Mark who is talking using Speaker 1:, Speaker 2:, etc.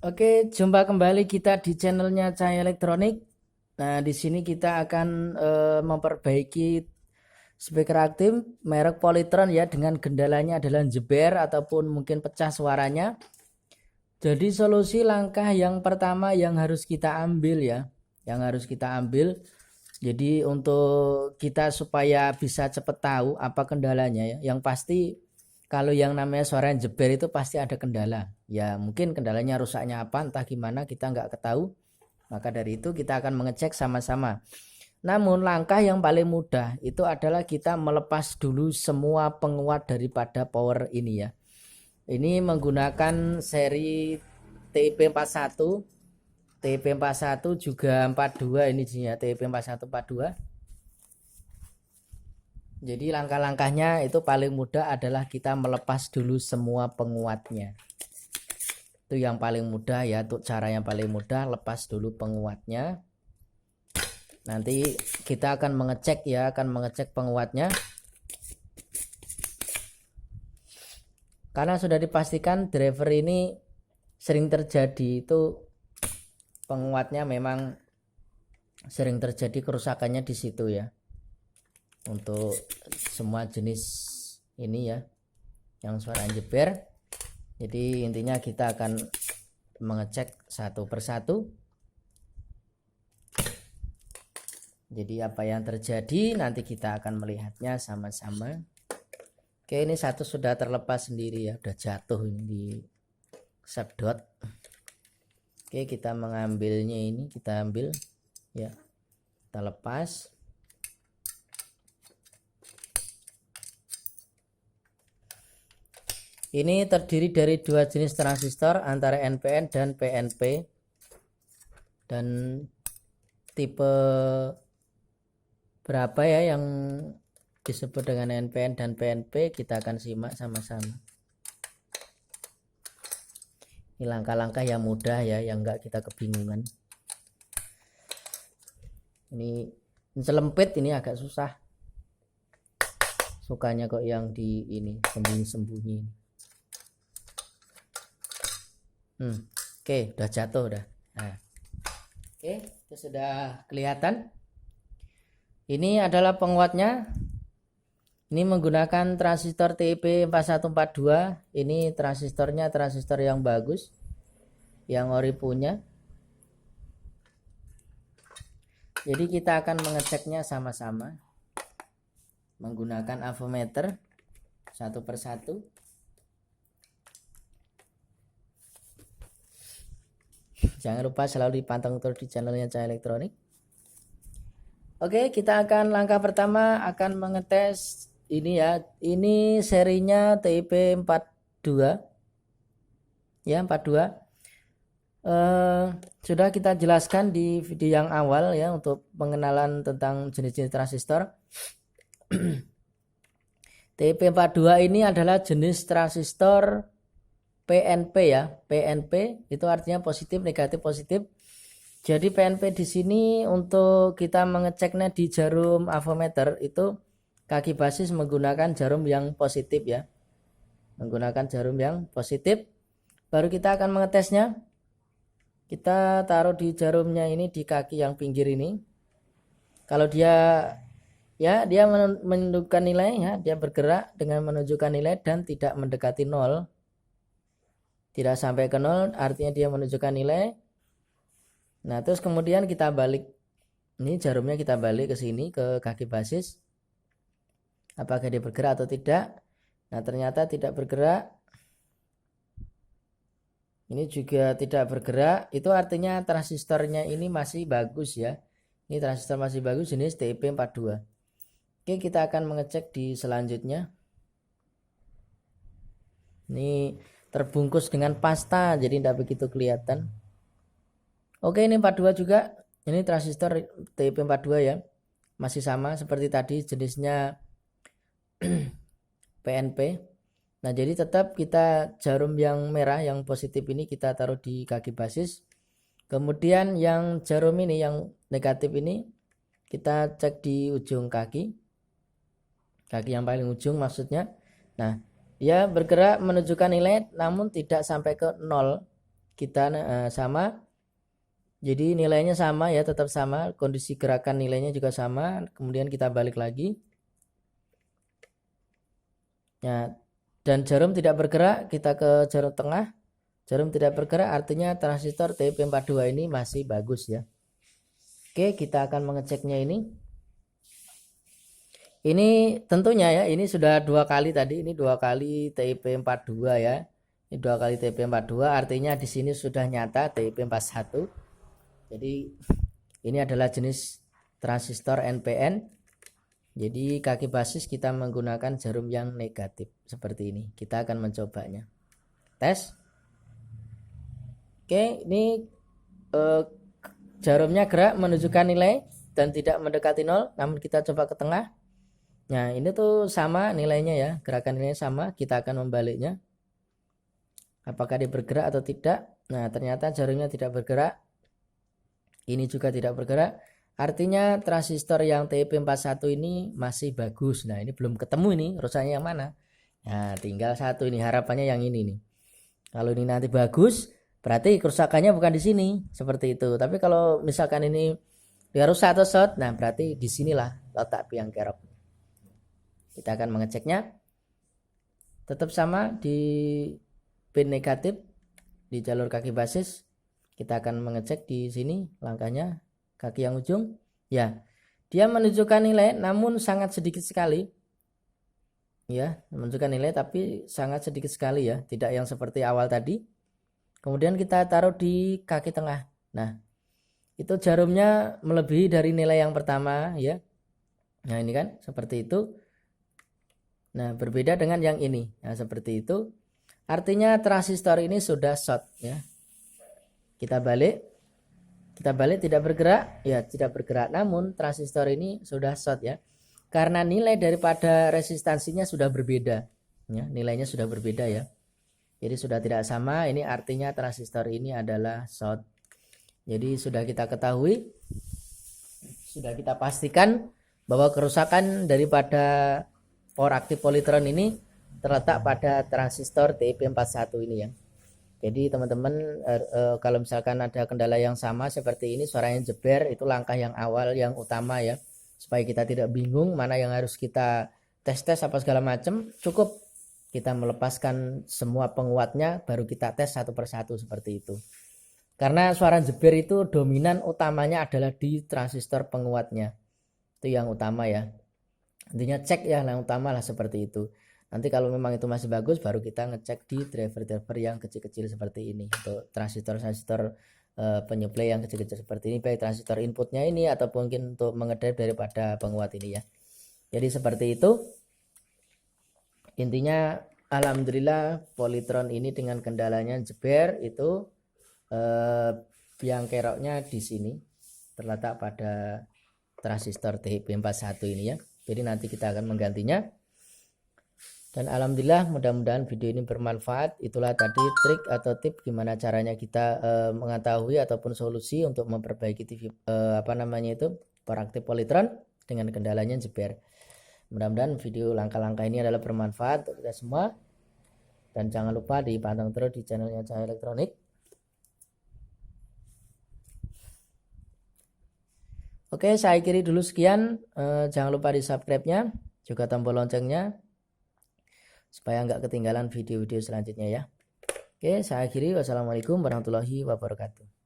Speaker 1: Oke, jumpa kembali kita di channelnya Cahaya Elektronik. Nah, di sini kita akan memperbaiki speaker aktif merek Polytron ya, dengan kendalanya adalah jeber ataupun mungkin pecah suaranya. Jadi solusi langkah yang pertama yang harus kita ambil ya, yang harus kita ambil. Jadi untuk kita supaya bisa cepat tahu apa kendalanya ya, yang pasti kalau yang namanya suara yang jeber itu pasti ada kendala. Ya mungkin kendalanya rusaknya apa, entah gimana kita nggak ketahui. Maka dari itu kita akan mengecek sama-sama. Namun langkah yang paling mudah itu adalah kita melepas dulu semua penguat daripada power ini ya. Ini menggunakan seri TIP41. TIP41 juga 42 ini jenisnya TIP4142. Jadi langkah-langkahnya itu paling mudah adalah kita melepas dulu semua penguatnya. Itu yang paling mudah ya, untuk cara yang paling mudah, lepas dulu penguatnya. Nanti kita akan mengecek ya, penguatnya. Karena sudah dipastikan driver ini sering terjadi itu penguatnya memang sering terjadi kerusakannya di situ ya. Untuk semua jenis ini ya, yang suara jeber. Jadi intinya kita akan mengecek satu persatu. Jadi apa yang terjadi nanti kita akan melihatnya sama-sama. Oke, ini satu sudah terlepas sendiri ya, udah jatuh ini di sedot. Oke, kita mengambilnya ini, kita ambil ya, kita lepas. Ini terdiri dari dua jenis transistor antara NPN dan PNP, dan tipe berapa ya yang disebut dengan NPN dan PNP kita akan simak sama-sama. Ini langkah-langkah yang mudah ya, yang enggak kita kebingungan. Ini selempit, ini agak susah. Sukanya kok yang di ini sembunyi-sembunyi. Oke, udah jatuh udah. Nah, oke, itu sudah kelihatan. Ini adalah penguatnya. Ini menggunakan transistor TIP4142. Ini transistornya transistor yang bagus, yang ori punya. Jadi kita akan mengeceknya sama-sama menggunakan avometer satu persatu. Jangan lupa selalu dipantau terus di channelnya Cahaya Elektronik. Oke, kita akan langkah pertama akan mengetes ini ya. Ini serinya TIP42. Ya, 42. Sudah kita jelaskan di video yang awal ya, untuk pengenalan tentang jenis-jenis transistor. TIP42 ini adalah jenis transistor PNP ya. PNP itu artinya positif, negatif, positif. Jadi PNP di sini untuk kita mengeceknya di jarum avometer itu kaki basis menggunakan jarum yang positif ya. Menggunakan jarum yang positif. Baru kita akan mengetesnya. Kita taruh di jarumnya ini di kaki yang pinggir ini. Kalau dia ya, dia menunjukkan nilai ya, dia bergerak dengan menunjukkan nilai dan tidak mendekati 0. Tidak sampai ke 0 artinya dia menunjukkan nilai. Nah, terus kemudian kita balik. Ini jarumnya kita balik ke sini ke kaki basis. Apakah dia bergerak atau tidak? Nah, ternyata tidak bergerak. Ini juga tidak bergerak. Itu artinya transistornya ini masih bagus ya. Ini transistor masih bagus, jenis TIP42. Oke, kita akan mengecek di selanjutnya. Ini terbungkus dengan pasta, jadi tidak begitu kelihatan. Oke, ini 42 juga. Ini transistor TIP42 ya. Masih sama seperti tadi, jenisnya PNP. Nah, jadi tetap kita jarum yang merah, yang positif ini kita taruh di kaki basis. Kemudian yang jarum ini, yang negatif ini, kita cek di ujung kaki. Kaki yang paling ujung maksudnya. Nah, dia bergerak menunjukkan nilai namun tidak sampai ke 0. kita sama. Jadi nilainya sama ya, tetap sama, kondisi gerakan nilainya juga sama. Kemudian kita balik lagi. Ya, dan jarum tidak bergerak, kita ke jarum tengah. Jarum tidak bergerak artinya transistor TIP42 ini masih bagus ya. Oke, kita akan mengeceknya ini. Ini tentunya ya, ini sudah 2 kali tadi, ini 2 kali TIP42 ya. Ini 2 kali TIP42 artinya di sini sudah nyata TIP41. Jadi ini adalah jenis transistor NPN. Jadi kaki basis kita menggunakan jarum yang negatif seperti ini. Kita akan mencobanya. Tes. Oke, ini jarumnya gerak menunjukkan nilai dan tidak mendekati 0, namun kita coba ke tengah. Nah, ini tuh sama nilainya ya, gerakan nilainya sama. Kita akan membaliknya. Apakah dia bergerak atau tidak? Nah, ternyata jarumnya tidak bergerak. Ini juga tidak bergerak. Artinya transistor yang TIP41 ini masih bagus. Nah, ini belum ketemu ini, rusaknya yang mana? Nah, tinggal satu ini, harapannya yang ini nih. Kalau ini nanti bagus, berarti kerusakannya bukan di sini, seperti itu. Tapi kalau misalkan ini dia rusak atau short, nah berarti di sinilah letak biang kerok. Kita akan mengeceknya. Tetap sama di pin negatif di jalur kaki basis. Kita akan mengecek di sini langkahnya kaki yang ujung. Ya, dia menunjukkan nilai namun sangat sedikit sekali. Ya, menunjukkan nilai tapi sangat sedikit sekali ya, tidak yang seperti awal tadi. Kemudian kita taruh di kaki tengah. Nah, itu jarumnya melebihi dari nilai yang pertama ya. Nah, ini kan seperti itu. Nah, berbeda dengan yang ini. Nah, seperti itu. Artinya transistor ini sudah short ya. Kita balik tidak bergerak, ya tidak bergerak. Namun transistor ini sudah short ya. Karena nilai daripada resistansinya sudah berbeda. Ya, nilainya sudah berbeda ya. Jadi sudah tidak sama. Ini artinya transistor ini adalah short. Jadi sudah kita ketahui, sudah kita pastikan bahwa kerusakan daripada power active polytron ini terletak pada transistor TIP41 ini ya. Jadi teman-teman kalau misalkan ada kendala yang sama seperti ini, suaranya jeber, itu langkah yang awal yang utama ya, supaya kita tidak bingung mana yang harus kita tes apa segala macam. Cukup kita melepaskan semua penguatnya, baru kita tes satu persatu seperti itu. Karena suara jeber itu dominan utamanya adalah di transistor penguatnya, itu yang utama ya. Intinya cek ya yang utama lah seperti itu. Nanti kalau memang itu masih bagus, baru kita ngecek di driver-driver yang kecil-kecil seperti ini. Untuk transistor-transistor penyuplai yang kecil-kecil seperti ini, baik transistor inputnya ini atau mungkin untuk mengedrive daripada penguat ini ya. Jadi seperti itu. Intinya alhamdulillah polytron ini dengan kendalanya jeber itu biang keroknya di sini terletak pada transistor TIP41 ini ya. Jadi nanti kita akan menggantinya. Dan alhamdulillah mudah-mudahan video ini bermanfaat. Itulah tadi trik atau tip gimana caranya kita mengetahui ataupun solusi untuk memperbaiki TV power active polytron dengan kendalanya jeber. Mudah-mudahan video langkah-langkah ini adalah bermanfaat untuk kita semua. Dan jangan lupa dipantau terus di channelnya Cahaya Elektronik. Oke, saya akhiri dulu sekian. Jangan lupa di subscribe-nya, juga tombol loncengnya, supaya nggak ketinggalan video-video selanjutnya ya. Oke, saya akhiri. Wassalamualaikum warahmatullahi wabarakatuh.